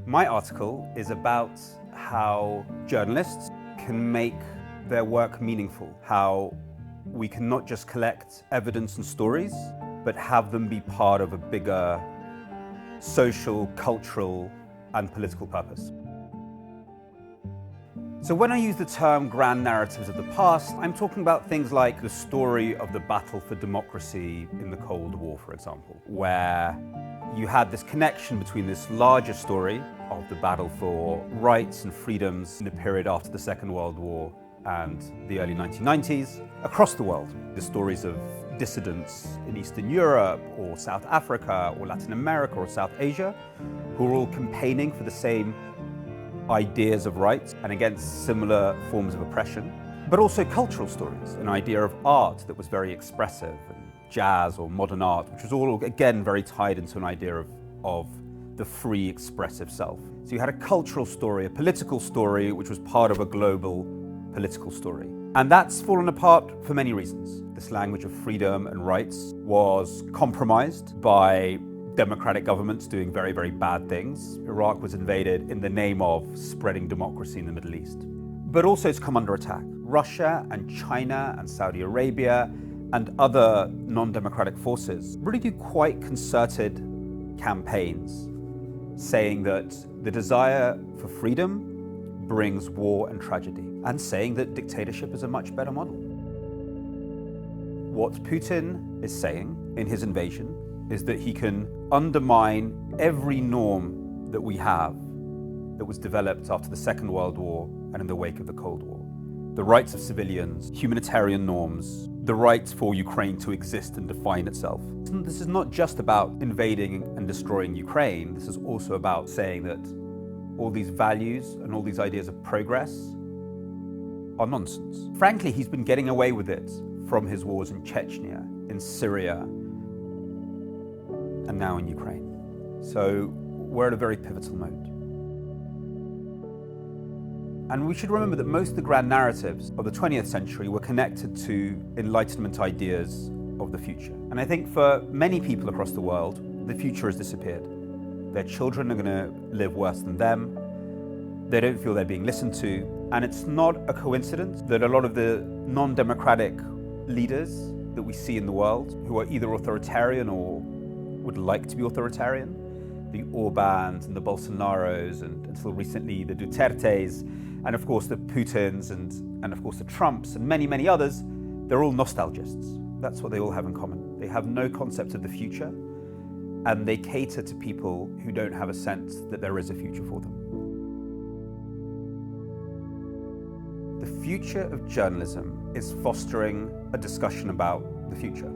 My article is about how journalists can make their work meaningful, how we can not just collect evidence and stories, but have them be part of a bigger social, cultural, and political purpose. So when I use the term grand narratives of the past, I'm talking about things like the story of the battle for democracy in the Cold War, for example, where you had this connection between this larger story of the battle for rights and freedoms in the period after the Second World War and the early 1990s across the world. The stories of dissidents in Eastern Europe or South Africa or Latin America or South Asia who are all campaigning for the same ideas of rights and against similar forms of oppression, but also cultural stories, an idea of art that was very expressive, and jazz or modern art, which was all, again, very tied into an idea of the free expressive self. So you had a cultural story, a political story, which was part of a global political story. And that's fallen apart for many reasons. This language of freedom and rights was compromised by democratic governments doing very, very bad things. Iraq was invaded in the name of spreading democracy in the Middle East. But also it's come under attack. Russia and China and Saudi Arabia and other non-democratic forces really do quite concerted campaigns saying that the desire for freedom brings war and tragedy, and saying that dictatorship is a much better model. What Putin is saying in his invasion is that he can undermine every norm that we have that was developed after the Second World War and in the wake of the Cold War. The rights of civilians, humanitarian norms, the right for Ukraine to exist and define itself. This is not just about invading and destroying Ukraine. This is also about saying that all these values and all these ideas of progress are nonsense. Frankly, he's been getting away with it from his wars in Chechnya, in Syria, and now in Ukraine. So we're at a very pivotal moment. And we should remember that most of the grand narratives of the 20th century were connected to Enlightenment ideas of the future. And I think for many people across the world, the future has disappeared. Their children are going to live worse than them. They don't feel they're being listened to. And it's not a coincidence that a lot of the non-democratic leaders that we see in the world, who are either authoritarian or would like to be authoritarian, the Orbans and the Bolsonaros, and until recently the Dutertes, and of course the Putins, and of course the Trumps, and many, many others, they're all nostalgists. That's what they all have in common. They have no concept of the future, and they cater to people who don't have a sense that there is a future for them. The future of journalism is fostering a discussion about the future.